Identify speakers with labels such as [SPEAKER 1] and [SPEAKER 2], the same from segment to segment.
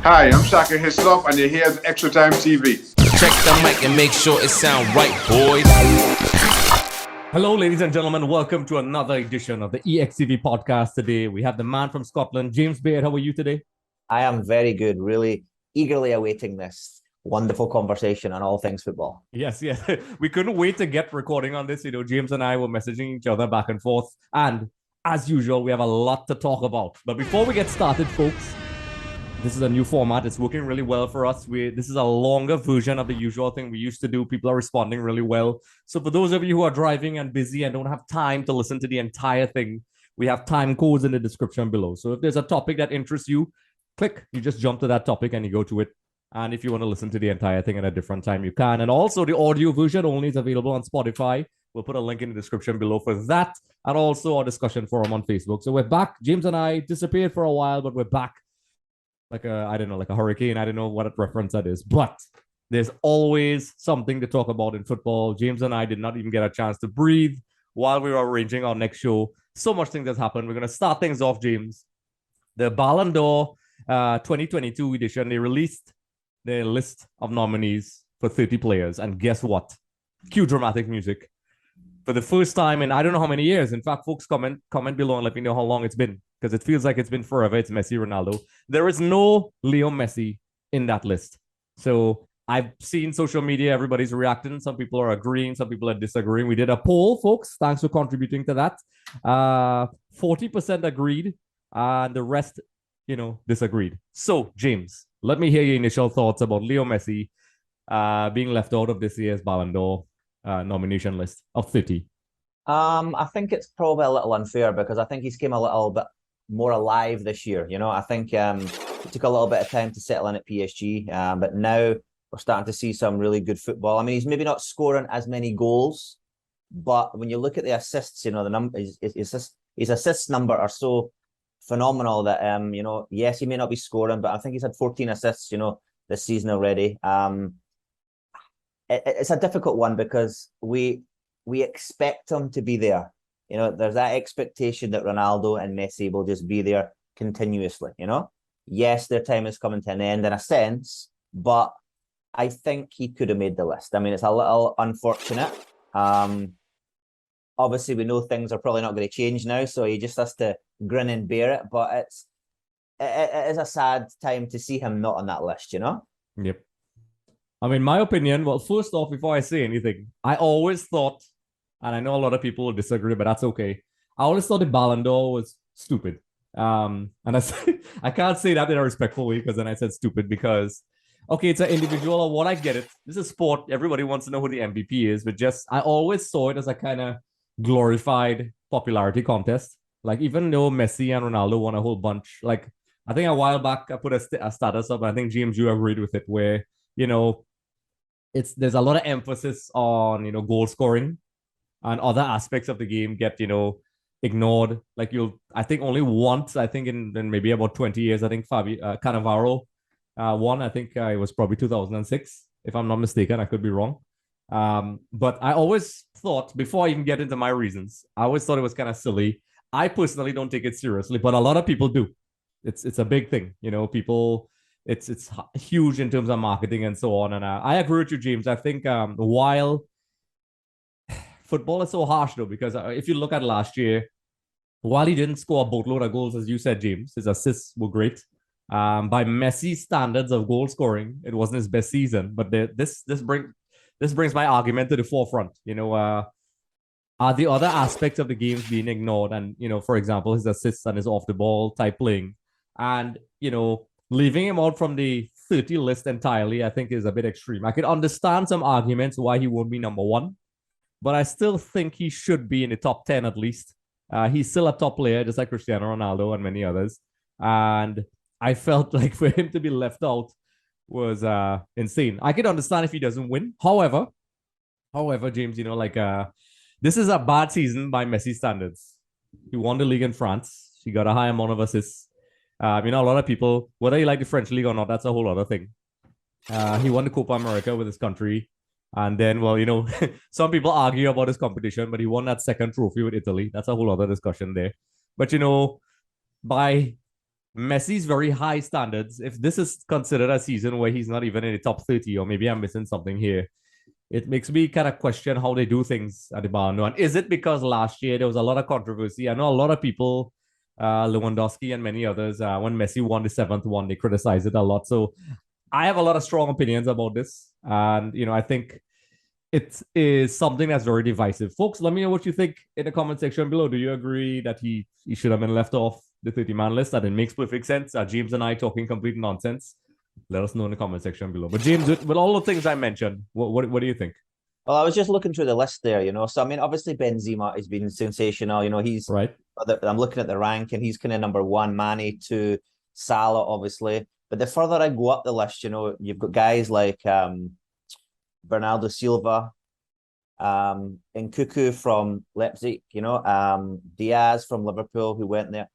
[SPEAKER 1] Hi, I'm Shaka Hislop, and you're here at Extra Time TV.
[SPEAKER 2] Check the mic and make sure it sound right, boys.
[SPEAKER 3] Hello, ladies and gentlemen. Welcome to another edition of the EXTV Podcast. Today, we have the man from Scotland, James Baird. How are you today?
[SPEAKER 4] I am very good, really eagerly awaiting this wonderful conversation on all things football.
[SPEAKER 3] Yes. We couldn't wait to get recording on this. James and I were messaging each other back and forth. And as usual, we have a lot to talk about. But before we get started, folks, this is a new format. It's working really well for us. This is a longer version of the usual thing we used to do. People are responding really well. So for those of you who are driving and busy and don't have time to listen to the entire thing, we have time codes in the description below. So if there's a topic that interests you, you just jump to that topic and you go to it. And if you want to listen to the entire thing at a different time, you can. And also the audio version only is available on Spotify. We'll put a link in the description below for that. And also our discussion forum on Facebook. So we're back. James and I disappeared for a while, but we're back. Like a hurricane. I don't know what reference that is, but there's always something to talk about in football. James and I did not even get a chance to breathe while we were arranging our next show. So much things has happened. We're going to start things off, James. The Ballon d'Or 2022 edition, they released their list of nominees for 30 players. And guess what? Cue dramatic music. For the first time in I don't know how many years. In fact, folks, comment below and let me know how long it's been, because it feels like it's been forever. It's Messi, Ronaldo. There is no Leo Messi in that list. So I've seen social media, everybody's reacting. Some people are agreeing, some people are disagreeing. We did a poll, folks. Thanks for contributing to that. 40% agreed, and the rest, disagreed. So, James, let me hear your initial thoughts about Leo Messi being left out of this year's Ballon d'Or nomination list of 30.
[SPEAKER 4] I think it's probably a little unfair because I think he's came a little bit more alive this year. I think it took a little bit of time to settle in at PSG, but now we're starting to see some really good football. I mean, he's maybe not scoring as many goals, but when you look at the assists, the number his assist number are so phenomenal that yes, he may not be scoring, but I think he's had 14 assists, this season already. It's a difficult one because we expect him to be there. There's that expectation that Ronaldo and Messi will just be there continuously. Yes, their time is coming to an end in a sense, but I think he could have made the list. I mean, it's a little unfortunate. Obviously, we know things are probably not going to change now, so he just has to grin and bear it. But it is a sad time to see him not on that list.
[SPEAKER 3] Yep. I mean, my opinion, well, first off, before I say anything, I always thought, and I know a lot of people will disagree, but that's okay. I always thought the Ballon d'Or was stupid. And I can't say that in a respectful way, because then I said stupid because, okay, it's an individual award. I get it. This is sport. Everybody wants to know who the MVP is, but I always saw it as a kind of glorified popularity contest. Like, even though Messi and Ronaldo won a whole bunch, like, I think a while back I put a status up, and I think James, you agreed with it, where, there's a lot of emphasis on, goal scoring, and other aspects of the game get, ignored. Like, I think only once, I think in maybe about 20 years, I think Cannavaro won. I think it was probably 2006, if I'm not mistaken. I could be wrong. But I always thought, before I even get into my reasons, I always thought it was kind of silly. I personally don't take it seriously, but a lot of people do. It's a big thing, people. It's huge in terms of marketing and so on. And I agree with you, James. I think while football is so harsh, though, because if you look at last year, while he didn't score a boatload of goals, as you said, James, his assists were great. By Messi's standards of goal scoring, it wasn't his best season. But this brings my argument to the forefront. Are the other aspects of the games being ignored? And, for example, his assists and his off the ball type playing. And, leaving him out from the 30 list entirely, I think, is a bit extreme. I could understand some arguments why he won't be number one, but I still think he should be in the top 10 at least. He's still a top player, just like Cristiano Ronaldo and many others. And I felt like for him to be left out was insane. I could understand if he doesn't win. However, James, this is a bad season by Messi standards. He won the league in France. He got a high amount of assists. A lot of people, whether you like the French league or not, that's a whole other thing. He won the Copa America with his country. And then, some people argue about his competition, but he won that second trophy with Italy. That's a whole other discussion there. But, by Messi's very high standards. If this is considered a season where he's not even in the top 30, or maybe I'm missing something here, it makes me kind of question how they do things at the Ballon d'Or. And is it because last year there was a lot of controversy? I know a lot of people, Lewandowski and many others, when Messi won the seventh one, they criticized it a lot. So I have a lot of strong opinions about this. And, I think it is something that's very divisive. Folks, let me know what you think in the comment section below. Do you agree that he should have been left off the 30-man list? That it makes perfect sense. James and I talking complete nonsense? Let us know in the comment section below. But James, with all the things I mentioned, what do you think?
[SPEAKER 4] Well, I was just looking through the list there, So, I mean, obviously Benzema has been sensational. He's
[SPEAKER 3] right.
[SPEAKER 4] I'm looking at the rank, and he's kind of number one. Mane, two, Salah, obviously. But the further I go up the list, you've got guys like Bernardo Silva, Nkuku from Leipzig, Diaz from Liverpool, who went there.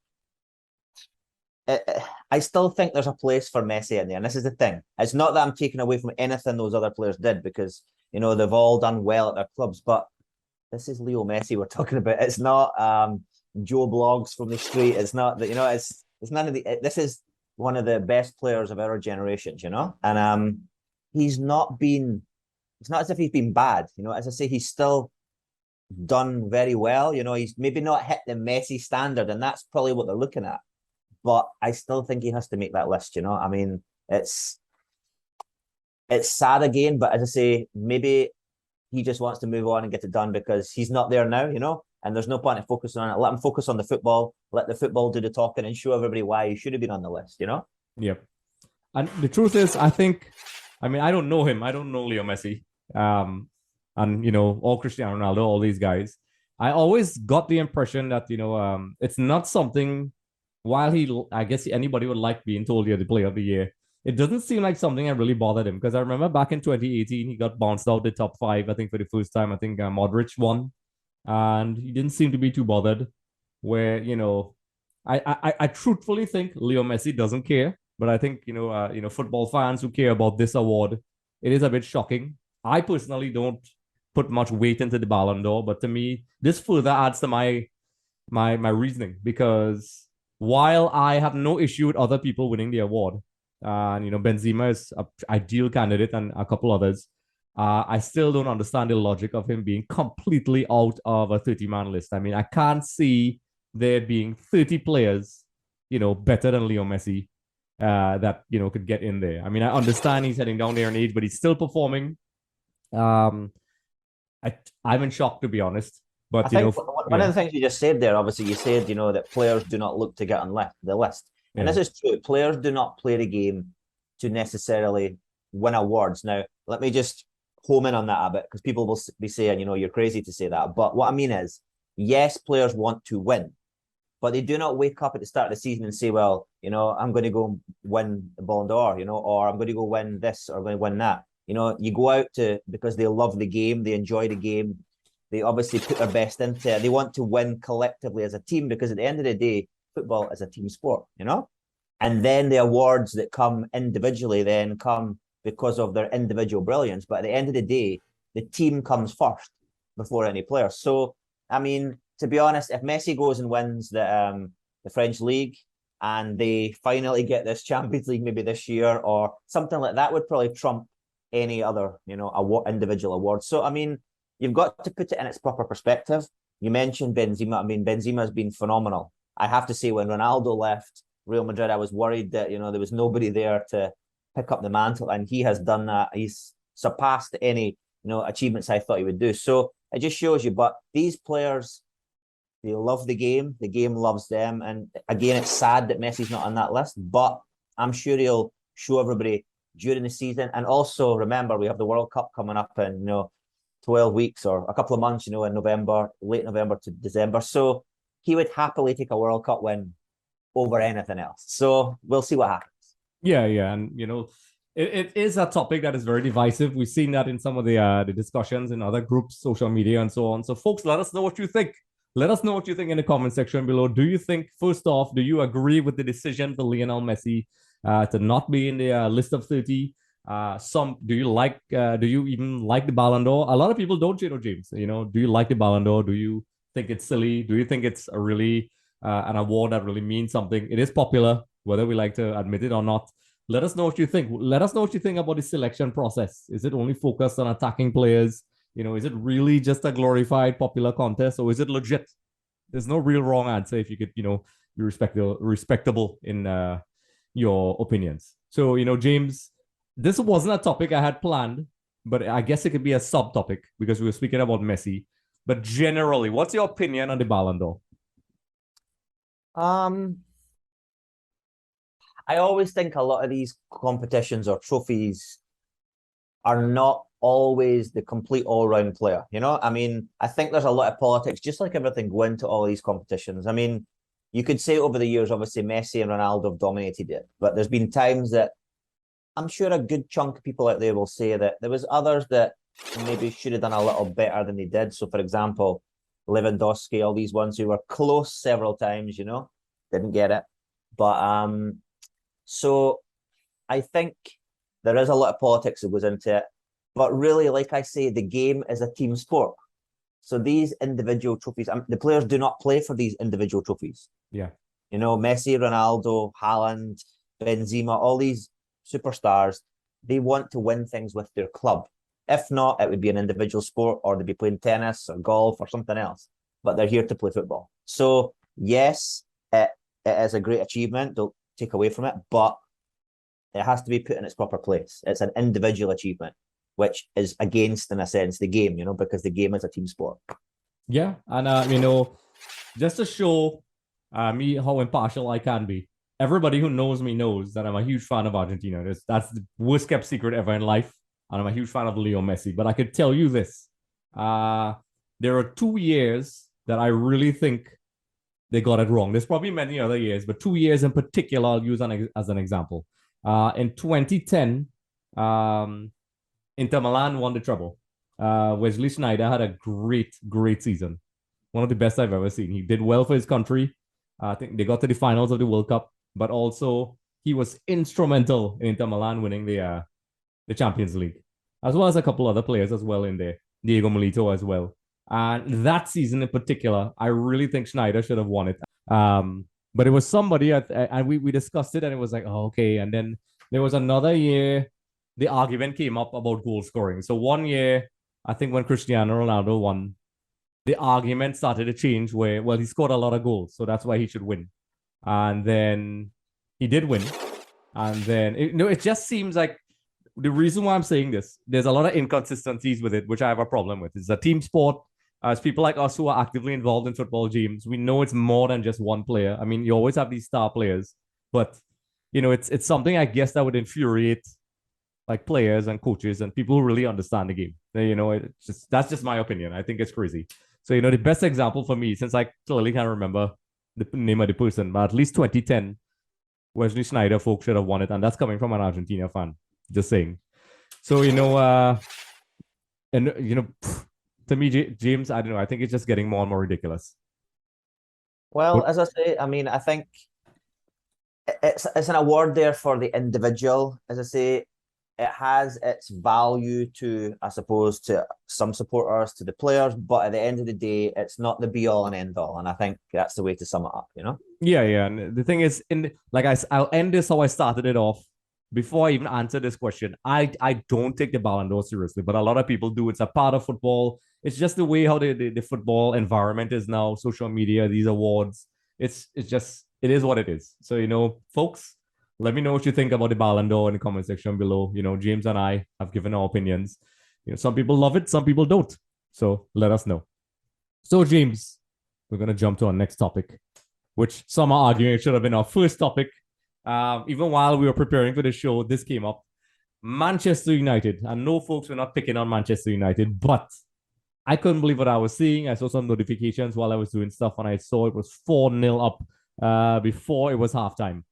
[SPEAKER 4] I still think there's a place for Messi in there, and this is the thing. It's not that I'm taking away from anything those other players did, because they've all done well at their clubs. But this is Leo Messi we're talking about. It's not Joe Blogs from the street. It's not that it's none of the. This is one of the best players of our generations, and he's not been. It's not as if he's been bad, As I say, he's still done very well. He's maybe not hit the Messi standard, and that's probably what they're looking at. But I still think he has to make that list, I mean, it's sad again, but as I say, maybe he just wants to move on and get it done because he's not there now, and there's no point in focusing on it. Let him focus on the football, let the football do the talking, and show everybody why he should have been on the list,
[SPEAKER 3] Yep. And the truth is, I don't know him. I don't know Leo Messi. And, all Cristiano Ronaldo, all these guys. I always got the impression that, it's not something, while I guess anybody would like being told you're the player of the year, it doesn't seem like something that really bothered him. Because I remember back in 2018, he got bounced out the top 5, I think, for the first time. I think Modric won. And he didn't seem to be too bothered. Where, I truthfully think Leo Messi doesn't care. But I think, football fans who care about this award, it is a bit shocking. I personally don't put much weight into the Ballon d'Or, but to me, this further adds to my reasoning, because while I have no issue with other people winning the award, and Benzema is an ideal candidate and a couple others, I still don't understand the logic of him being completely out of a 30-man list. I mean, I can't see there being 30 players, better than Leo Messi, that could get in there. I mean, I understand he's heading down there in age, but he's still performing. I'm in shock, to be honest. But
[SPEAKER 4] I think one of the things you just said there, obviously, you said that players do not look to get on the list, and this is true. Players do not play the game to necessarily win awards. Now, let me just home in on that a bit, because people will be saying, you're crazy to say that. But what I mean is, yes, players want to win, but they do not wake up at the start of the season and say, well, I'm going to go win the Ballon d'Or, or I'm going to go win this, or I'm going to win that. You go out because they love the game, they enjoy the game, they obviously put their best into it. They want to win collectively as a team, because at the end of the day, football is a team sport, And then the awards that come individually then come because of their individual brilliance. But at the end of the day, the team comes first before any player. So, I mean, to be honest, if Messi goes and wins the French league, and they finally get this Champions League maybe this year or something like that, would probably trump any other, individual award. So, I mean, you've got to put it in its proper perspective. You mentioned Benzema. I mean, Benzema has been phenomenal. I have to say, when Ronaldo left Real Madrid, I was worried that, there was nobody there to pick up the mantle, and he has done that. He's surpassed any, achievements I thought he would do. So it just shows you, but these players, they love the game loves them. And again, it's sad that Messi's not on that list, but I'm sure he'll show everybody during the season. And also remember, we have the World Cup coming up in 12 weeks or a couple of months, in November, late November to December. So he would happily take a World Cup win over anything else. So we'll see what happens.
[SPEAKER 3] Yeah. And it is a topic that is very divisive. We've seen that in some of the discussions in other groups, social media, and so on. So folks, let us know what you think. Let us know what you think in the comment section below. Do you think, first off, do you agree with the decision for Lionel Messi to not be in the list of 30? Do you even like the Ballon d'Or? A lot of people don't, James. Do you like the Ballon d'Or? Do you think it's silly? Do you think it's a really an award that really means something? It is popular. whether we like to admit it or not. Let us know what you think. Let us know what you think about the selection process. Is it only focused on attacking players? Is it really just a glorified popular contest, or is it legit? There's no real wrong answer if you could, be respectable in your opinions. So, James, this wasn't a topic I had planned, but I guess it could be a subtopic because we were speaking about Messi. But generally, what's your opinion on the Ballon d'Or?
[SPEAKER 4] I always think a lot of these competitions or trophies are not always the complete all-round player. I mean, I think there's a lot of politics, just like everything, go into all these competitions. I mean, you could say over the years, obviously, Messi and Ronaldo have dominated it, but there's been times that I'm sure a good chunk of people out there will say that there was others that maybe should have done a little better than they did. So, for example, Lewandowski, all these ones who were close several times, didn't get it. But so I think there is a lot of politics that goes into it. But really, like I say, the game is a team sport. So these individual trophies, the players do not play for these individual trophies.
[SPEAKER 3] Yeah.
[SPEAKER 4] Messi, Ronaldo, Haaland, Benzema, all these superstars, they want to win things with their club. If not, it would be an individual sport, or they'd be playing tennis or golf or something else. But they're here to play football. So yes, it is a great achievement. Don't take away from it, but it has to be put in its proper place. It's an individual achievement, which is against, in a sense, the game, because the game is a team sport.
[SPEAKER 3] Yeah, and just to show me how impartial I can be, everybody who knows me knows that I'm a huge fan of Argentina. That's the worst kept secret ever in life, and I'm a huge fan of Leo Messi. But I could tell you this: there are 2 years that I really think they got it wrong. There's probably many other years, but 2 years in particular I'll use as an example. In 2010, Inter Milan won the treble. Wesley Sneijder had a great season. One of the best I've ever seen. He did well for his country. I think they got to the finals of the World Cup, but also he was instrumental in Inter Milan winning the Champions League, as well as a couple other players as well in there. Diego Milito as well. And that season in particular, I really think Sneijder should have won it. But it was somebody, and we discussed it, and it was like, oh, okay. And then there was another year, the argument came up about goal scoring. So one year, I think when Cristiano Ronaldo won, the argument started to change where, well, he scored a lot of goals, so that's why he should win. And then he did win. And then, it just seems like the reason why I'm saying this, there's a lot of inconsistencies with it, which I have a problem with. It's a team sport. As people like us who are actively involved in football, James, we know it's more than just one player. I mean, you always have these star players, but, it's something I guess that would infuriate like players and coaches and people who really understand the game. That's just my opinion. I think it's crazy. So, the best example for me, since I clearly can't remember the name of the person, but at least 2010, Wesley Sneijder, folks should have won it. And that's coming from an Argentina fan. Just saying. So, to me, James, I don't know. I think it's just getting more and more ridiculous.
[SPEAKER 4] Well, as I say, I mean, I think it's an award there for the individual. As I say, it has its value to, I suppose, to some supporters, to the players, but at the end of the day, it's not the be all and end all. And I think that's the way to sum it up,
[SPEAKER 3] Yeah. And the thing is, I'll end this how I started it off. Before I even answer this question, I don't take the Ballon d'Or seriously, but a lot of people do. It's a part of football. It's just the way how the football environment is now, social media, these awards. It is what it is. So, folks, let me know what you think about the Ballon d'Or in the comment section below. James and I have given our opinions. Some people love it, some people don't. So let us know. So, James, we're going to jump to our next topic, which some are arguing it should have been our first topic. Even while we were preparing for the show, this came up. Manchester United. I know folks were not picking on Manchester United, but I couldn't believe what I was seeing. I saw some notifications while I was doing stuff, and I saw it was 4-0 up before it was halftime.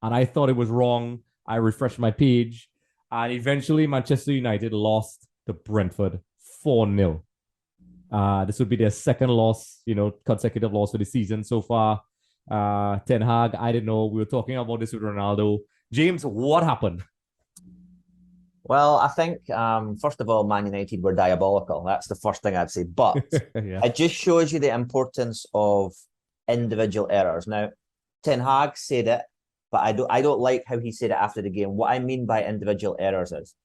[SPEAKER 3] And I thought it was wrong. I refreshed my page, and eventually Manchester United lost to Brentford 4-0. This would be their second loss, consecutive loss for the season so far. Ten Hag, I didn't know. We were talking about this with Ronaldo. James, what happened?
[SPEAKER 4] Well, I think, first of all, Man United were diabolical. That's the first thing I'd say. But
[SPEAKER 3] Yeah.
[SPEAKER 4] it just shows you the importance of individual errors. Now, Ten Hag said it but I don't like how he said it after the game. What I mean by individual errors is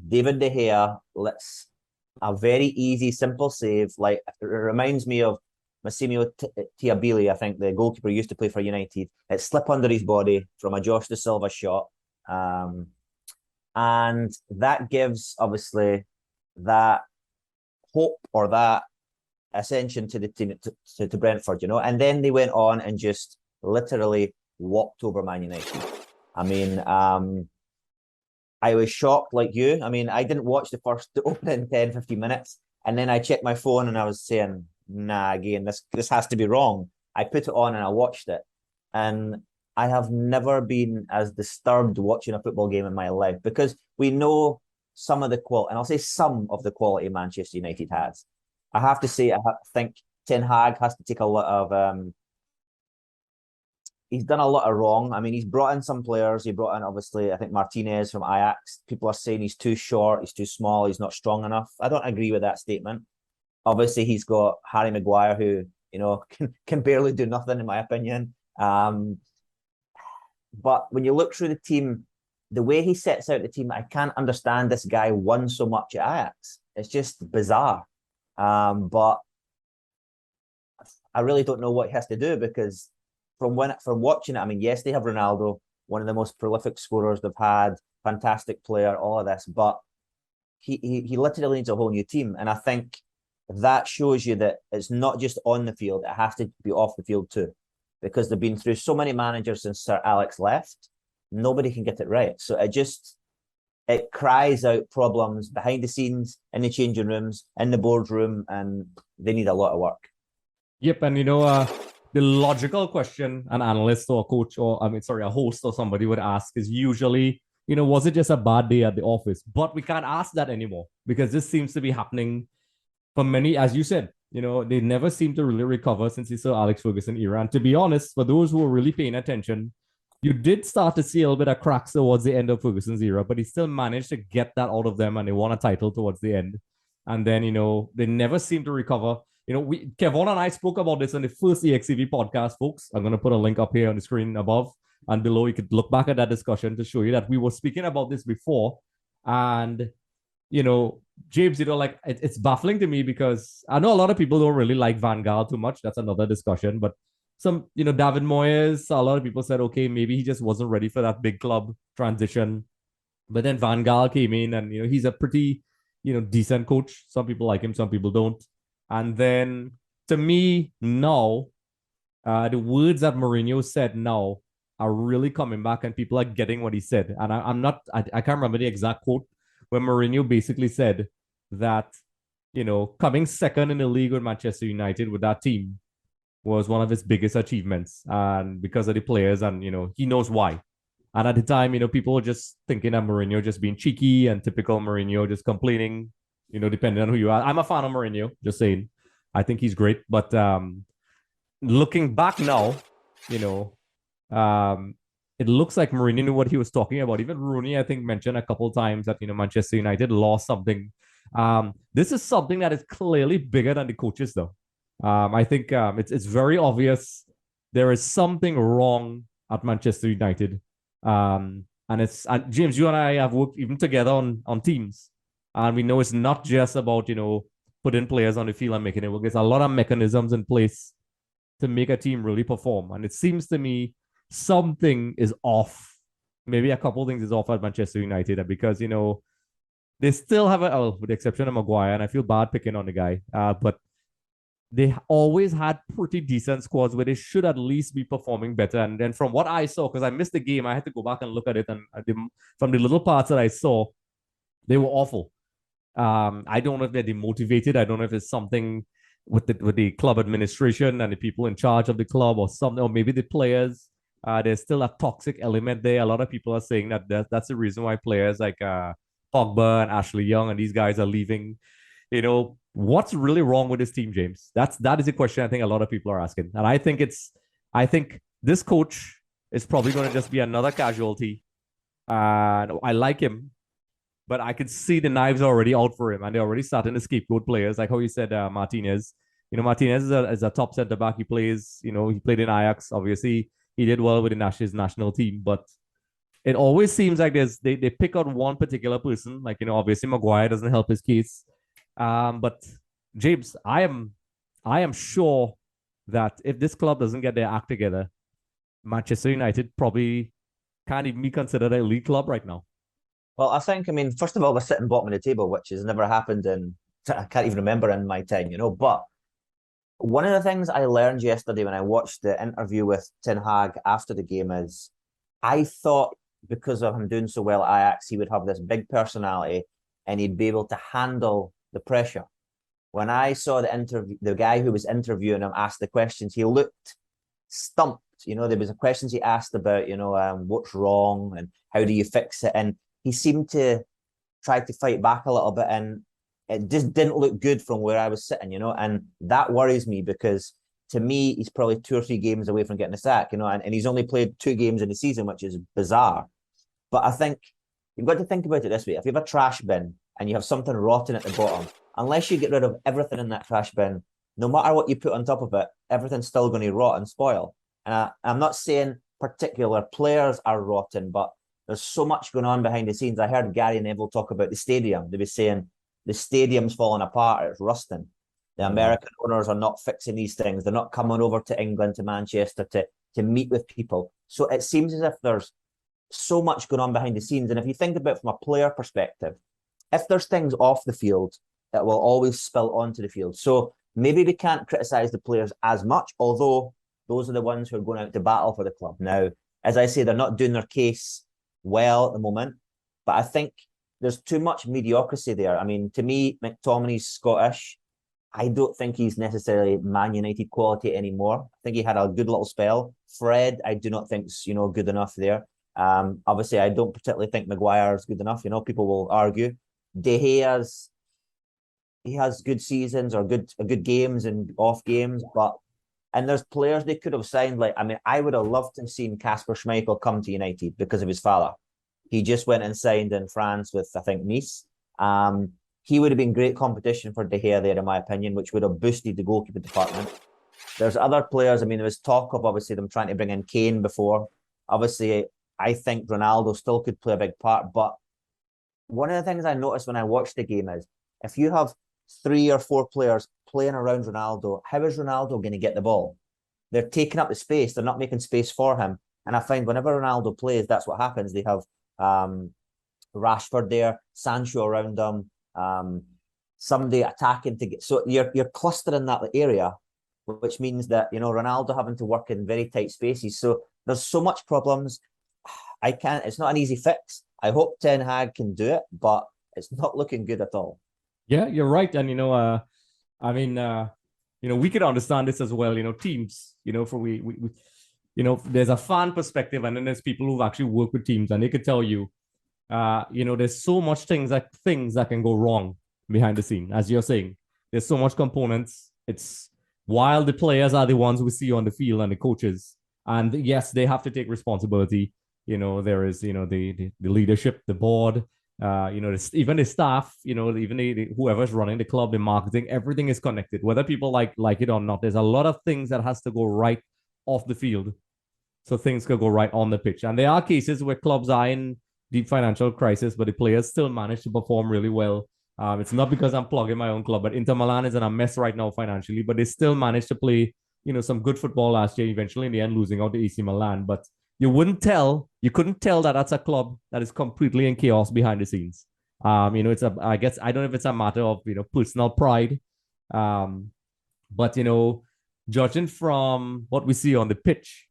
[SPEAKER 4] David De Gea lets a very easy, simple save. Like, it reminds me of Massimo Tiabili, I think the goalkeeper used to play for United. It slipped under his body from a Josh De Silva shot. And that gives, obviously, that hope or that ascension to the team, to Brentford, and then they went on and just literally walked over Man United. I mean, I was shocked like you. I mean, I didn't watch the opening 10, 15 minutes, and then I checked my phone and I was saying, nah, again, this has to be wrong. I put it on and I watched it, and I have never been as disturbed watching a football game in my life, because we know some of the quality, and I'll say some of the quality Manchester United has. I have to say, I think Ten Hag has to take a lot of he's done a lot of wrong. I mean, he's brought in some players. He brought in, obviously, I think Martinez from Ajax. People are saying he's too short, he's too small, he's not strong enough. I don't agree with that statement. Obviously, he's got Harry Maguire, who, can barely do nothing, in my opinion. But when you look through the team, the way he sets out the team, I can't understand this guy won so much at Ajax. It's just bizarre. But I really don't know what he has to do, because from watching it, I mean, yes, they have Ronaldo, one of the most prolific scorers they've had, fantastic player, all of this, but he literally needs a whole new team. And I think that shows you that it's not just on the field, it has to be off the field too, because they've been through so many managers since Sir Alex left. Nobody can get it right. So it cries out problems behind the scenes, in the changing rooms, in the boardroom, and they need a lot of work.
[SPEAKER 3] Yep, and the logical question an analyst or a coach a host or somebody would ask is usually, was it just a bad day at the office? But we can't ask that anymore, because this seems to be happening for many, as you said. They never seem to really recover since the Sir Alex Ferguson era. And to be honest, for those who are really paying attention, you did start to see a little bit of cracks towards the end of Ferguson's era, but he still managed to get that out of them, and they won a title towards the end. And then, they never seem to recover. Kevon and I spoke about this in the first EXTV podcast, folks. I'm going to put a link up here on the screen above and below. You could look back at that discussion to show you that we were speaking about this before. And, James, it's baffling to me, because I know a lot of people don't really like Van Gaal too much. That's another discussion. But David Moyes, a lot of people said, okay, maybe he just wasn't ready for that big club transition. But then Van Gaal came in, and, he's a pretty, decent coach. Some people like him, some people don't. And then, to me, now, the words that Mourinho said now are really coming back, and people are getting what he said. And I can't remember the exact quote, where Mourinho basically said that, coming second in the league with Manchester United with that team was one of his biggest achievements, and because of the players, and, he knows why. And at the time, people were just thinking that Mourinho just being cheeky and typical Mourinho, just complaining, depending on who you are. I'm a fan of Mourinho, just saying. I think he's great. But looking back now, it looks like Mourinho knew what he was talking about. Even Rooney, I think, mentioned a couple of times that, Manchester United lost something. This is something that is clearly bigger than the coaches, though. I think it's very obvious there is something wrong at Manchester United. And James, you and I have worked even together on teams. And we know it's not just about, putting players on the field and making it work. There's a lot of mechanisms in place to make a team really perform. And it seems to me something is off. Maybe a couple of things is off at Manchester United, because, they still have with the exception of Maguire, and I feel bad picking on the guy, but they always had pretty decent squads where they should at least be performing better. And then from what I saw, because I missed the game, I had to go back and look at it. And from the little parts that I saw, they were awful. I don't know if they're demotivated. I don't know if it's something with the club administration and the people in charge of the club, or something, or maybe the players. There's still a toxic element there. A lot of people are saying that's the reason why players like Pogba and Ashley Young and these guys are leaving. What's really wrong with this team, James? That is a question I think a lot of people are asking. And I think this coach is probably going to just be another casualty. And I like him, but I could see the knives already out for him, and they're already starting to scapegoat players, like how you said, Martinez. Martinez is a top centre back. He plays, he played in Ajax. Obviously, he did well with his national team, but it always seems like they pick out one particular person. Like, obviously Maguire doesn't help his case. But James, I am sure that if this club doesn't get their act together, Manchester United probably can't even be considered an elite club right now.
[SPEAKER 4] Well, I mean, first of all, we're sitting bottom of the table, which has never happened I can't even remember in my time, But one of the things I learned yesterday when I watched the interview with Ten Hag after the game is I thought because of him doing so well at Ajax, he would have this big personality and he'd be able to handle the pressure. When I saw the guy who was interviewing him ask the questions, he looked stumped. There was a questions he asked about, what's wrong and how do you fix it? And he seemed to try to fight back a little bit, and it just didn't look good from where I was sitting, and that worries me because to me, he's probably 2 or 3 games away from getting a sack, and he's only played 2 games in the season, which is bizarre. But I think you've got to think about it this way. If you have a trash bin and you have something rotten at the bottom, unless you get rid of everything in that trash bin, no matter what you put on top of it, everything's still going to rot and spoil. And I'm not saying particular players are rotten, but there's so much going on behind the scenes. I heard Gary Neville talk about the stadium. They were saying the stadium's falling apart, it's rusting. The American owners are not fixing these things. They're not coming over to England, to Manchester to meet with people. So it seems as if there's so much going on behind the scenes. And if you think about it from a player perspective, if there's things off the field, it will always spill onto the field. So maybe we can't criticise the players as much, although those are the ones who are going out to battle for the club. Now, as I say, they're not doing their case well at the moment, but I think there's too much mediocrity there. I mean, to me, McTominay's Scottish. I don't think he's necessarily Man United quality anymore. I think he had a good little spell. Fred, I do not think's good enough there. Obviously, I don't particularly think Maguire is good enough. People will argue. De Gea's, he has good seasons or good games and off games, and there's players they could have signed. I would have loved to have seen Kasper Schmeichel come to United because of his father. He just went and signed in France with, I think, Nice. He would have been great competition for De Gea there, in my opinion, which would have boosted the goalkeeper department. There's other players. I mean, there was talk of obviously them trying to bring in Kane before. Obviously, I think Ronaldo still could play a big part. But one of the things I noticed when I watched the game is if you have 3 or 4 players playing around Ronaldo, how is Ronaldo going to get the ball? They're taking up the space. They're not making space for him. And I find whenever Ronaldo plays, that's what happens. They have Rashford there, Sancho around them, somebody attacking to get. So you're clustering that area, which means that Ronaldo having to work in very tight spaces. So there's so much problems. It's not an easy fix. I hope Ten Hag can do it, but it's not looking good at all.
[SPEAKER 3] Yeah, you're right. And we could understand this as well. Teams. There's a fan perspective, and then there's people who've actually worked with teams, and they could tell you, there's so much things that can go wrong behind the scene, as you're saying. There's so much components. It's while the players are the ones we see on the field and the coaches, and yes, they have to take responsibility. There is the leadership, the board. Even the staff, even whoever's running the club, the marketing, everything is connected. Whether people like it or not, there's a lot of things that has to go right off the field, so things could go right on the pitch. And there are cases where clubs are in deep financial crisis, but the players still manage to perform really well. It's not because I'm plugging my own club, but Inter Milan is in a mess right now financially, but they still managed to play, some good football last year. Eventually, in the end, losing out to AC Milan, but you couldn't tell that that's a club that is completely in chaos behind the scenes. I guess, I don't know if it's a matter of, personal pride. But, judging from what we see on the pitch,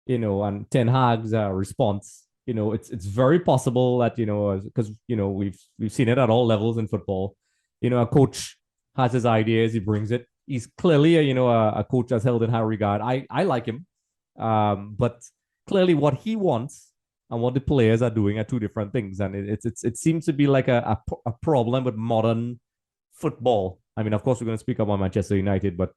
[SPEAKER 3] and Ten Hag's response, it's very possible that, because, we've seen it at all levels in football. A coach has his ideas, he brings it. He's clearly a coach that's held in high regard. I like him. But clearly what he wants and what the players are doing are two different things. And it seems to be like a problem with modern football. I mean, of course, we're going to speak about Manchester United, but,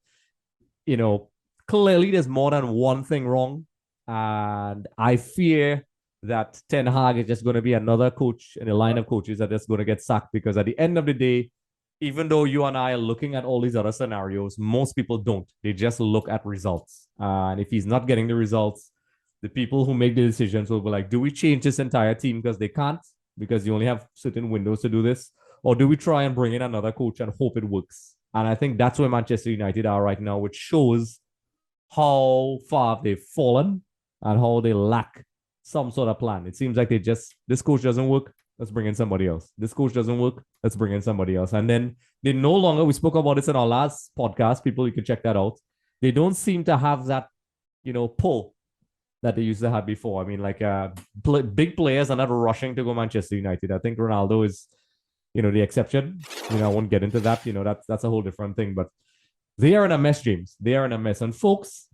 [SPEAKER 3] clearly there's more than one thing wrong. And I fear that Ten Hag is just going to be another coach in a line of coaches that is going to get sacked, because at the end of the day, even though you and I are looking at all these other scenarios, most people don't. They just look at results. And if he's not getting the results, the people who make the decisions will be like, do we change this entire team because they can't, because you only have certain windows to do this? Or do we try and bring in another coach and hope it works? And I think that's where Manchester United are right now, which shows how far they've fallen and how they lack some sort of plan. It seems like this coach doesn't work, let's bring in somebody else. This coach doesn't work, let's bring in somebody else. And then they no longer, we spoke about this in our last podcast, people, you can check that out. They don't seem to have that, pull that they used to have before. I mean, like big players are not rushing to go Manchester United. I think Ronaldo is, the exception. I won't get into that. That's a whole different thing. But they are in a mess, James. They are in a mess. And folks,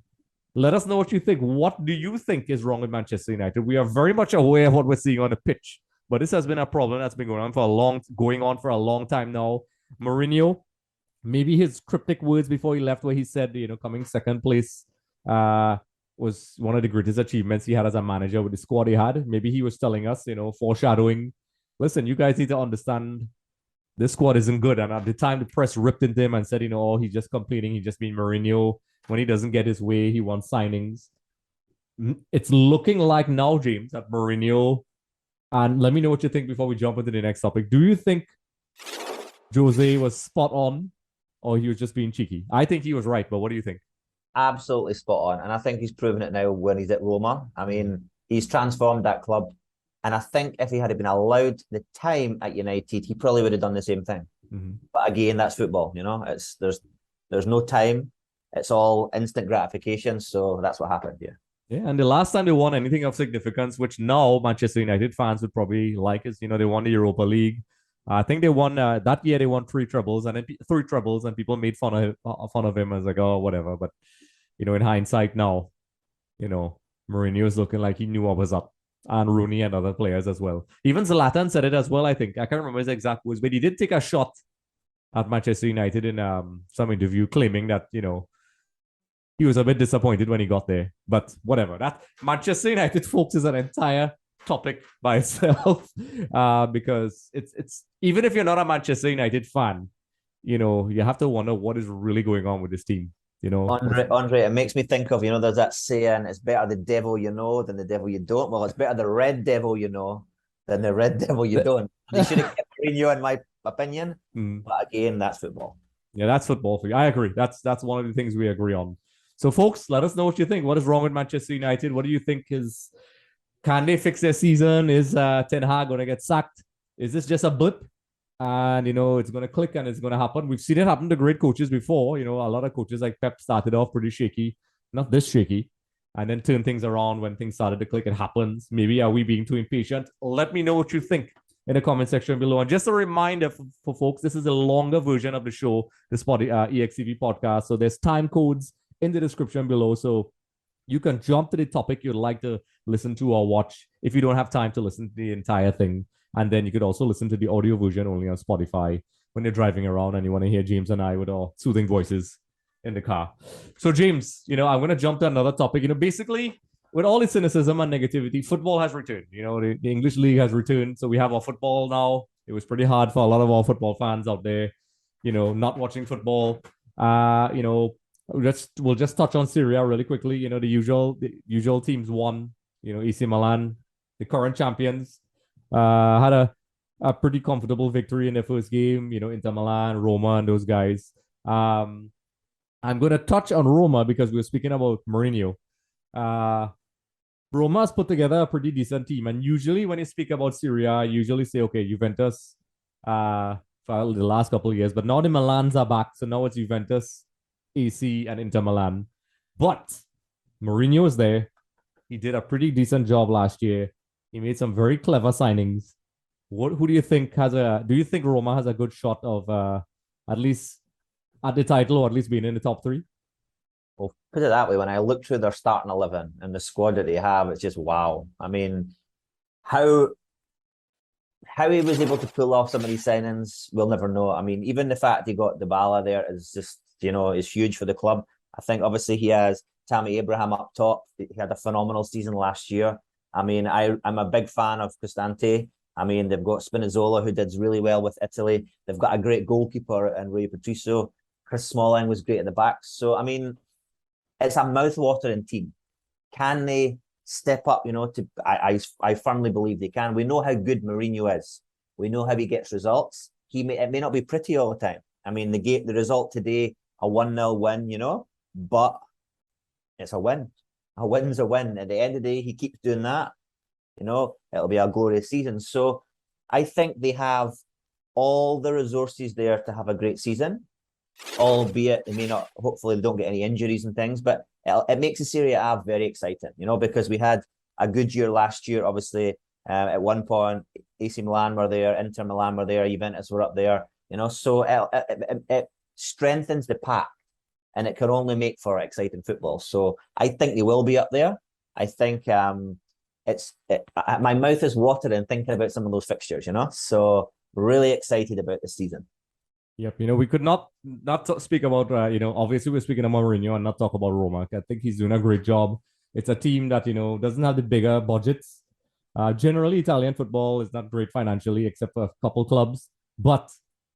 [SPEAKER 3] let us know what you think. What do you think is wrong with Manchester United? We are very much aware of what we're seeing on the pitch, but this has been a problem that's been going on for a long time now. Mourinho, maybe his cryptic words before he left, where he said, coming second place was one of the greatest achievements he had as a manager with the squad he had. Maybe he was telling us, foreshadowing, listen, you guys need to understand this squad isn't good. And at the time, the press ripped into him and said, he's just complaining. He's just being Mourinho. When he doesn't get his way, he wants signings. It's looking like now, James, that Mourinho, and let me know what you think before we jump into the next topic. Do you think Jose was spot on or he was just being cheeky? I think he was right, but what do you think?
[SPEAKER 4] Absolutely spot on. And I think he's proven it now when he's at Roma. I mean, he's transformed that club. And I think if he had been allowed the time at United, he probably would have done the same thing. Mm-hmm. But again, that's football, there's no time. It's all instant gratification. So that's what happened here.
[SPEAKER 3] Yeah, and the last time they won anything of significance, which now Manchester United fans would probably like, is, they won the Europa League. I think they won, that year they won three trebles, and people made fun of him as like, oh, whatever. But, in hindsight now, Mourinho is looking like he knew what was up. And Rooney and other players as well. Even Zlatan said it as well, I think. I can't remember his exact words, but he did take a shot at Manchester United in some interview, claiming that, he was a bit disappointed when he got there. But whatever. That Manchester United, folks, is an entire topic by itself. Because it's even if you're not a Manchester United fan, you have to wonder what is really going on with this team.
[SPEAKER 4] Andre, it makes me think of, there's that saying, it's better the devil you know than the devil you don't. Well, it's better the red devil you know than the red devil you don't. They should have kept Mourinho, in my opinion. But again, that's football.
[SPEAKER 3] Yeah, that's football for you. I agree. That's one of the things we agree on. So, folks, let us know what you think. What is wrong with Manchester United? What do you think can they fix their season? Is Ten Hag going to get sacked? Is this just a blip? And, it's going to click and it's going to happen. We've seen it happen to great coaches before. A lot of coaches like Pep started off pretty shaky, not this shaky, and then turn things around when things started to click. It happens. Maybe are we being too impatient? Let me know what you think in the comment section below. And just a reminder for folks, this is a longer version of the show, the EXTV podcast. So there's time codes in the description below. So you can jump to the topic you'd like to listen to or watch if you don't have time to listen to the entire thing. And then you could also listen to the audio version only on Spotify when you're driving around and you want to hear James and I with our soothing voices in the car. So, James, I'm going to jump to another topic. Basically, with all the cynicism and negativity, football has returned. The English League has returned. So we have our football now. It was pretty hard for a lot of our football fans out there, not watching football. We'll just touch on Serie really quickly. The usual teams won. AC Milan, the current champions, had a pretty comfortable victory in their first game. Inter Milan, Roma, and those guys. I'm going to touch on Roma because we were speaking about Mourinho. Roma's put together a pretty decent team, and usually when you speak about Serie, you usually say, okay, Juventus for the last couple of years, but now the Milans are back, so now it's Juventus, AC, and Inter Milan. But Mourinho is there. He did a pretty decent job last year. He made some very clever signings. Who do you think do you think Roma has a good shot of at least at the title or at least being in the top three?
[SPEAKER 4] Well, put it that way, when I look through their starting 11 and the squad that they have, it's just wow. I mean, how he was able to pull off some of these signings, we'll never know. I mean, even the fact he got Dybala there is just, is huge for the club. I think obviously he has Tammy Abraham up top. He had a phenomenal season last year. I mean, I'm a big fan of Cristante. I mean, they've got Spinazzola, who did really well with Italy. They've got a great goalkeeper in Rui Patricio. Chris Smalling was great at the back. So, I mean, it's a mouth-watering team. Can they step up, I firmly believe they can. We know how good Mourinho is. We know how he gets results. It may not be pretty all the time. I mean, the result today, a 1-0 win, but it's a win. A win's a win. At the end of the day, he keeps doing that. It'll be a glorious season. So I think they have all the resources there to have a great season, albeit they may not, hopefully they don't get any injuries and things, but it makes the Serie A very exciting, because we had a good year last year, obviously. At one point, AC Milan were there, Inter Milan were there, Juventus were up there, so it strengthens the pack, and it can only make for exciting football. So I think they will be up there. I think my mouth is watering thinking about some of those fixtures, so really excited about the season.
[SPEAKER 3] Yep, we could not speak about, obviously we're speaking about Mourinho and not talk about Roma. I think he's doing a great job. It's a team that, doesn't have the bigger budgets. Generally, Italian football is not great financially, except for a couple clubs. But,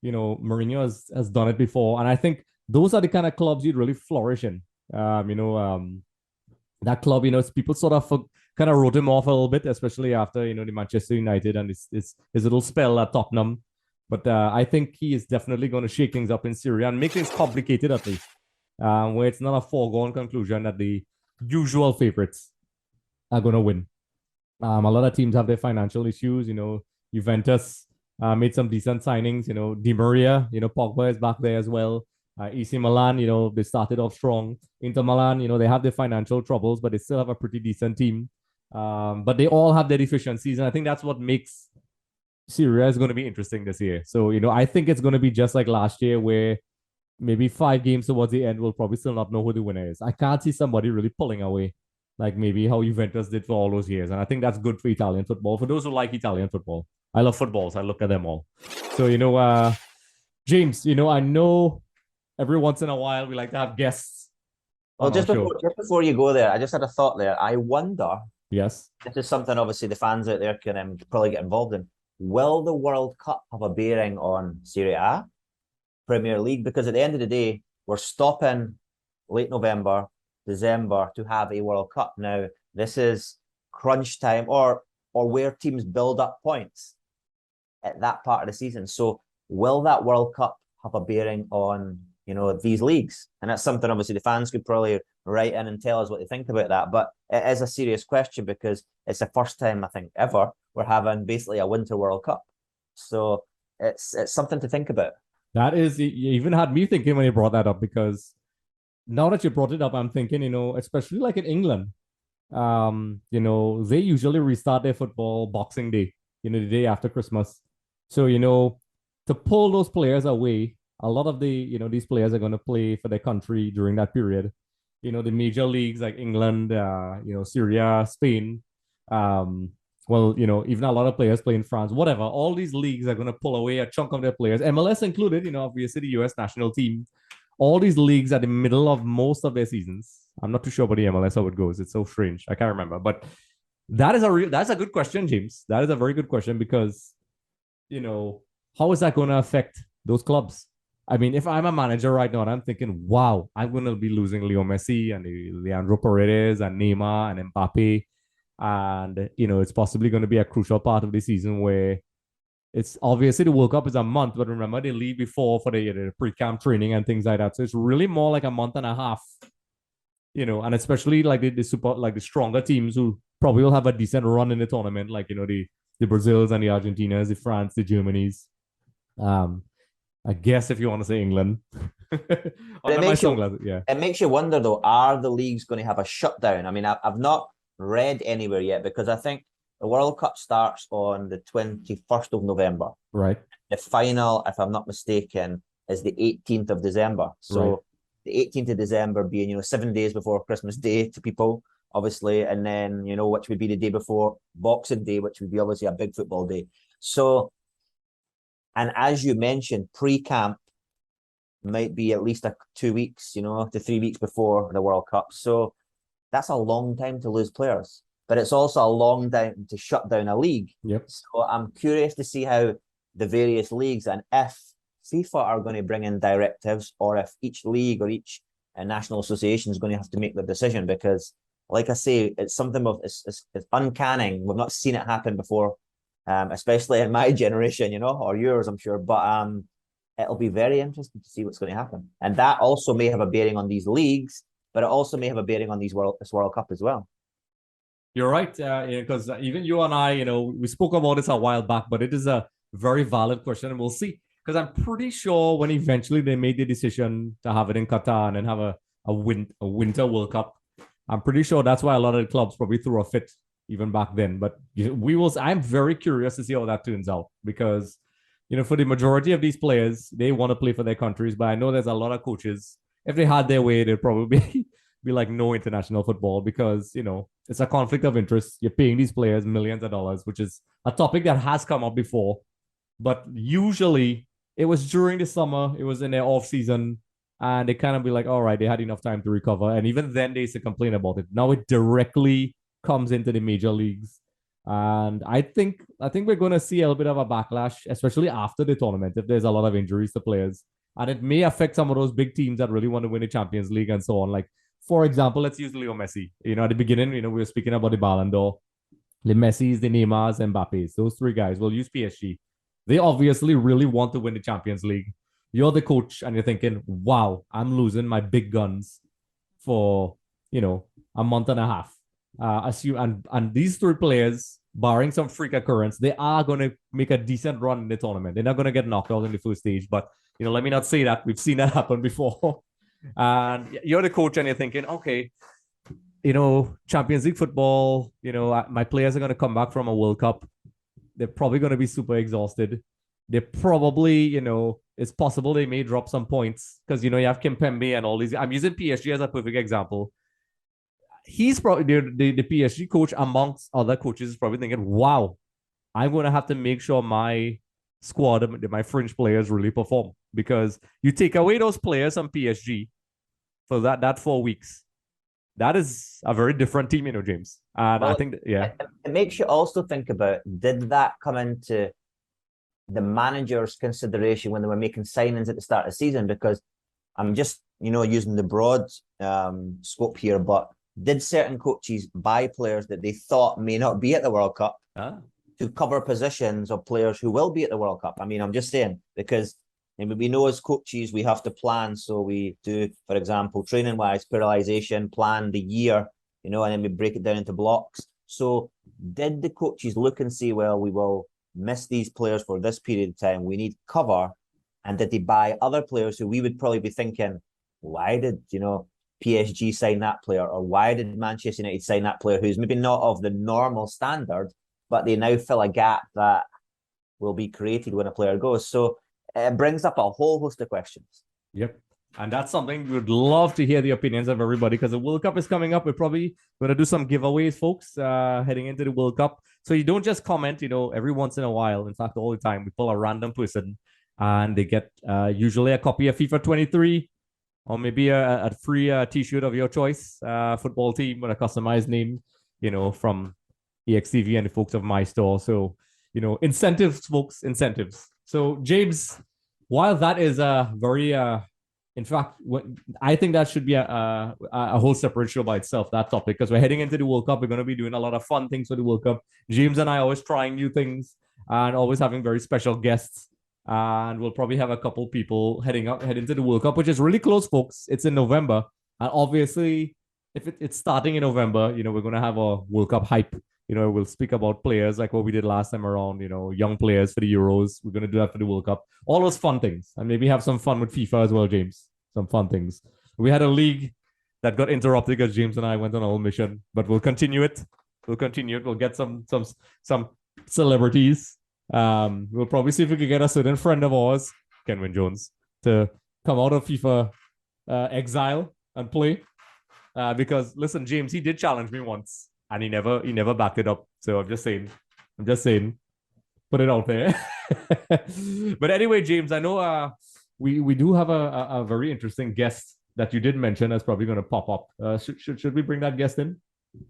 [SPEAKER 3] Mourinho has done it before. And I think those are the kind of clubs you'd really flourish in. That club, people sort of kind of wrote him off a little bit, especially after, the Manchester United and his little spell at Tottenham. But I think he is definitely going to shake things up in Serie and make things complicated at least, where it's not a foregone conclusion that the usual favorites are going to win. A lot of teams have their financial issues. Juventus made some decent signings. Di Maria, Pogba is back there as well. AC Milan, they started off strong. Inter Milan, they have their financial troubles, but they still have a pretty decent team. But they all have their deficiencies, and I think that's what makes Serie is going to be interesting this year. So, I think it's going to be just like last year, where maybe 5 games towards the end, we'll probably still not know who the winner is. I can't see somebody really pulling away, like maybe how Juventus did for all those years. And I think that's good for Italian football. For those who like Italian football, I love footballs. I look at them all. So, James, I know every once in a while we like to have guests.
[SPEAKER 4] Well, just before you go there, I just had a thought there. I wonder.
[SPEAKER 3] Yes.
[SPEAKER 4] This is something obviously the fans out there can probably get involved in. Will the World Cup have a bearing on Serie A, Premier League? Because at the end of the day, we're stopping late November, December to have a World Cup. Now, this is crunch time or where teams build up points at that part of the season. So will that World Cup have a bearing on, these leagues? And that's something obviously the fans could probably write in and tell us what they think about that. But it is a serious question because it's the first time, I think, ever we're having basically a Winter World Cup. So it's something to think about.
[SPEAKER 3] That is, you even had me thinking when you brought that up, because now that you brought it up, I'm thinking, especially like in England, they usually restart their football Boxing Day, the day after Christmas. So, to pull those players away, a lot of these players are going to play for their country during that period. The major leagues like England, Syria, Spain, even a lot of players play in France, whatever. All these leagues are going to pull away a chunk of their players, MLS included, obviously the US national team. All these leagues are the middle of most of their seasons. I'm not too sure about the MLS, how it goes. It's so strange. I can't remember. But that's a good question, James. That is a very good question because, how is that going to affect those clubs? I mean, if I'm a manager right now and I'm thinking, wow, I'm going to be losing Leo Messi and Leandro Paredes and Neymar and Mbappe. And, it's possibly going to be a crucial part of the season where it's obviously the World Cup is a month, but remember they leave before for the pre-camp training and things like that. So it's really more like a month and a half, and especially like the stronger teams who probably will have a decent run in the tournament, like, the Brazils and the Argentinas, the France, the Germanys. I guess if you want to say England.
[SPEAKER 4] It makes you wonder, though, are the leagues going to have a shutdown? I mean, I've not read anywhere yet because I think the World Cup starts on the 21st of November.
[SPEAKER 3] Right.
[SPEAKER 4] The final, if I'm not mistaken, is the 18th of December. So the 18th of December being, 7 days before Christmas Day to people, obviously, and then, which would be the day before Boxing Day, which would be obviously a big football day. So, and as you mentioned, pre-camp might be at least 2 weeks, to 3 weeks before the World Cup. So that's a long time to lose players, but it's also a long time to shut down a league.
[SPEAKER 3] Yep.
[SPEAKER 4] So I'm curious to see how the various leagues and if FIFA are going to bring in directives or if each league or each national association is going to have to make the decision, because like I say, it's something of it's uncanny. We've not seen it happen before, especially in my generation, or yours, I'm sure. But it'll be very interesting to see what's going to happen, and that also may have a bearing on these leagues, but it also may have a bearing on this World Cup as well.
[SPEAKER 3] You're right, because even you and I, we spoke about this a while back, but it is a very valid question, and we'll see. Because I'm pretty sure when eventually they made the decision to have it in Qatar and then have a winter World Cup, I'm pretty sure that's why a lot of the clubs probably threw a fit even back then. But I'm very curious to see how that turns out because, for the majority of these players, they want to play for their countries. But I know there's a lot of coaches, if they had their way, they'd probably be like no international football because, it's a conflict of interest. You're paying these players millions of dollars, which is a topic that has come up before. But usually it was during the summer, it was in their off season, and they kind of be like, all right, they had enough time to recover. And even then they used to complain about it. Now it directly comes into the major leagues. And I think we're going to see a little bit of a backlash, especially after the tournament, if there's a lot of injuries to players. And it may affect some of those big teams that really want to win the Champions League and so on. Like, for example, let's use Leo Messi. At the beginning, we were speaking about the Ballon d'Or. The Messis, the Neymars, Mbappes, those three guys will use PSG. They obviously really want to win the Champions League. You're the coach and you're thinking, wow, I'm losing my big guns for, a month and a half. And these three players, barring some freak occurrence, they are going to make a decent run in the tournament. They're not going to get knocked out in the first stage. But, let me not say that. We've seen that happen before. And you're the coach and you're thinking, okay, Champions League football, my players are going to come back from a World Cup. They're probably going to be super exhausted. They probably, it's possible they may drop some points because, you have Kimpembe and all these. I'm using PSG as a perfect example. He's probably the PSG coach amongst other coaches is probably thinking, wow, I'm going to have to make sure my squad, my fringe players really perform because you take away those players from PSG for that 4 weeks. That is a very different team, James. And I think,
[SPEAKER 4] it makes you also think about, did that come into the manager's consideration when they were making signings at the start of the season? Because I'm just, using the broad scope here, but did certain coaches buy players that they thought may not be at the World Cup to cover positions of players who will be at the World Cup? I mean, I'm just saying, because we know as coaches, we have to plan. So we do, for example, training-wise, periodization, plan the year, and then we break it down into blocks. So did the coaches look and say, well, we will miss these players for this period of time. We need cover. And did they buy other players who we would probably be thinking, why did, PSG sign that player? Or why did Manchester United sign that player who's maybe not of the normal standard, but they now fill a gap that will be created when a player goes? So it brings up a whole host of questions.
[SPEAKER 3] Yep. And that's something we would love to hear the opinions of everybody because the World Cup is coming up. We're probably going to do some giveaways, folks, heading into the World Cup. So you don't just comment, every once in a while. In fact, all the time, we pull a random person and they get usually a copy of FIFA 23 or maybe a free T-shirt of your choice, football team with a customized name, from EXTV and the folks of my store. So, incentives, folks, incentives. So, James, while that is a very, in fact, I think that should be a whole separate show by itself, that topic, because we're heading into the World Cup. We're going to be doing a lot of fun things for the World Cup. James and I are always trying new things and always having very special guests. And we'll probably have a couple people head into the World Cup, which is really close, folks. It's in November. And obviously, if it's starting in November, we're going to have a World Cup hype. We'll speak about players like what we did last time around, young players for the Euros. We're going to do that for the World Cup. All those fun things. And maybe have some fun with FIFA as well, James. Some fun things. We had a league that got interrupted because James and I went on a whole mission, but we'll continue it. We'll get some celebrities. We'll probably see if we can get a certain friend of ours, Kenwin Jones, to come out of FIFA exile and play. Because listen, James, he did challenge me once. And he never backed it up. So I'm just saying, put it out there. But anyway, James, I know we do have a very interesting guest that you did mention that's probably going to pop up. Should we bring that guest in?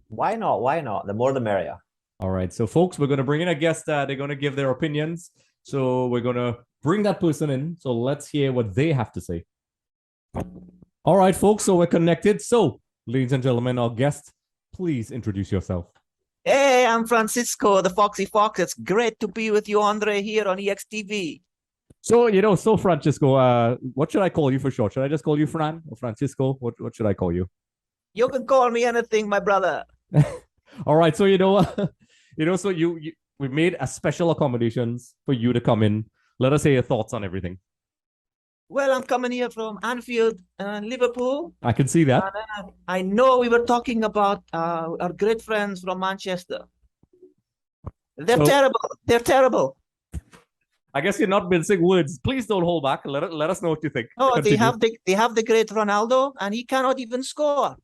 [SPEAKER 4] Why not? Why not? The more the merrier.
[SPEAKER 3] All right. So folks, we're going to bring in a guest. They're going to give their opinions. So we're going to bring that person in. So let's hear what they have to say. All right, folks. So we're connected. So ladies and gentlemen, our guest please introduce yourself.
[SPEAKER 5] Hey, I'm Francisco, the Foxy Fox. It's great to be with you, Andre, here on EXTV.
[SPEAKER 3] So Francisco, what should I call you for short? Should I just call you Fran or Francisco? What should I call you?
[SPEAKER 5] You can call me anything, my brother.
[SPEAKER 3] All right. So we made a special accommodations for you to come in. Let us hear your thoughts on everything.
[SPEAKER 5] Well, I'm coming here from Anfield, Liverpool.
[SPEAKER 3] I can see that.
[SPEAKER 5] I know we were talking about our great friends from Manchester. They're terrible. They're terrible.
[SPEAKER 3] I guess you're not mincing words. Please don't hold back. Let us know what you think.
[SPEAKER 5] Oh,
[SPEAKER 3] Continue.
[SPEAKER 5] they have the great Ronaldo, and he cannot even score.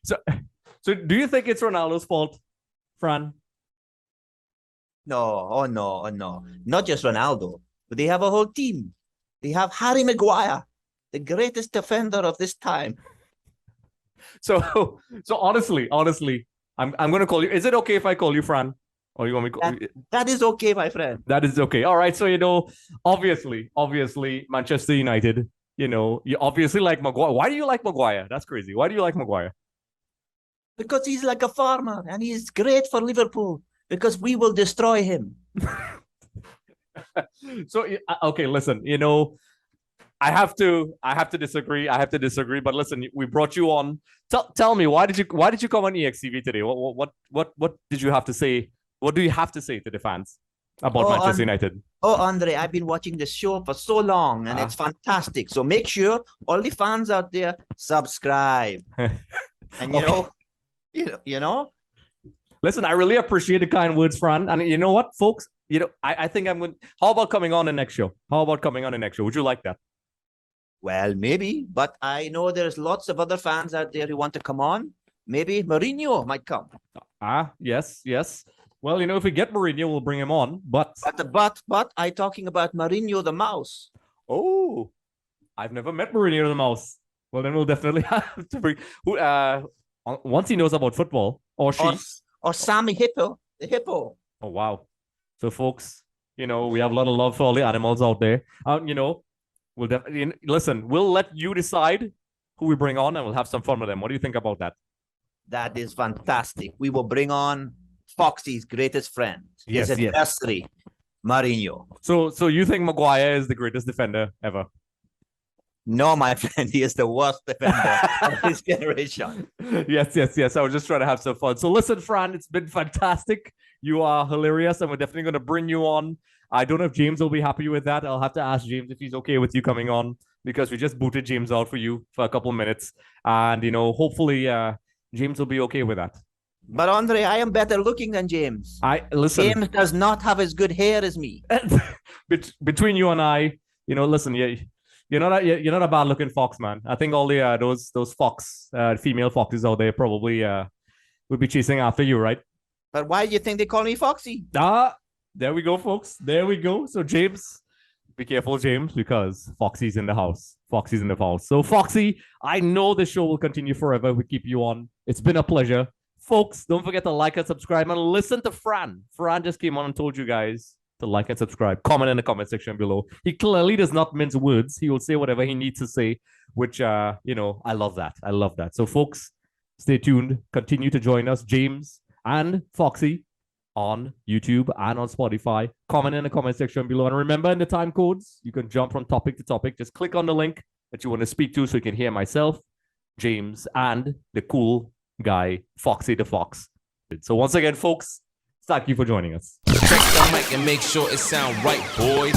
[SPEAKER 3] So do you think it's Ronaldo's fault, Fran?
[SPEAKER 5] No, oh no. Not just Ronaldo, but they have a whole team. They have Harry Maguire, the greatest defender of this time.
[SPEAKER 3] So honestly, I'm going to call you. Is it okay if I call you Fran? Or you want me to call
[SPEAKER 5] that is okay, my friend.
[SPEAKER 3] That is okay. All right. So, obviously, Manchester United, you obviously like Maguire. Why do you like Maguire? That's crazy. Why do you like Maguire?
[SPEAKER 5] Because he's like a farmer and he's great for Liverpool because we will destroy him.
[SPEAKER 3] So, okay, listen, I have to disagree. But listen, we brought you on. Tell me, why did you come on EXTV today? What did you have to say? What do you have to say to the fans about Manchester United?
[SPEAKER 5] Oh, Andre, I've been watching this show for so long and it's fantastic. So make sure all the fans out there subscribe. And you know.
[SPEAKER 3] Listen, I really appreciate the kind words, Fran. And you know what, folks? I think I'm going. How about coming on the next show? Would you like that?
[SPEAKER 5] Well, maybe, but I know there's lots of other fans out there who want to come on. Maybe Mourinho might come.
[SPEAKER 3] Yes. Well, if we get Mourinho, we'll bring him on. But
[SPEAKER 5] I'm talking about Mourinho the mouse.
[SPEAKER 3] Oh, I've never met Mourinho the mouse. Well, then we'll definitely have to bring once he knows about football or she
[SPEAKER 5] or Sammy Hippo, the hippo.
[SPEAKER 3] Oh wow! So, folks, we have a lot of love for all the animals out there. We'll definitely listen. We'll let you decide who we bring on, and we'll have some fun with them. What do you think about that?
[SPEAKER 5] That is fantastic. We will bring on Foxy's greatest friend.
[SPEAKER 3] His
[SPEAKER 5] adversary, Mourinho.
[SPEAKER 3] So you think Maguire is the greatest defender ever?
[SPEAKER 5] No, my friend, he is the worst defender of his generation.
[SPEAKER 3] Yes. I was just trying to have some fun. So listen, Fran, it's been fantastic. You are hilarious, and we're definitely going to bring you on. I don't know if James will be happy with that. I'll have to ask James if he's okay with you coming on, because we just booted James out for you for a couple minutes. And, hopefully James will be okay with that.
[SPEAKER 5] But Andre, I am better looking than James. James does not have as good hair as me.
[SPEAKER 3] Between you and I, listen, you're not a bad looking fox, man. I think all the those fox female foxes out there probably would be chasing after you, right?
[SPEAKER 5] But why do you think they call me Foxy?
[SPEAKER 3] There we go, folks. There we go. So James, be careful, James, because Foxy's in the house. So Foxy, I know the show will continue forever. We keep you on. It's been a pleasure. Folks, don't forget to like and subscribe and listen to Fran. Fran just came on and told you guys to like and subscribe. Comment in the comment section below. He clearly does not mince words. He will say whatever he needs to say, which, I love that. So, folks, stay tuned. Continue to join us, James and Foxy, on YouTube and on Spotify. Comment in the comment section below. And remember, in the time codes, you can jump from topic to topic. Just click on the link that you want to speak to so you can hear myself, James, and the cool guy, Foxy the Fox. So once again, folks, thank you for joining us.
[SPEAKER 2] Check the mic and make sure it sound right, boys.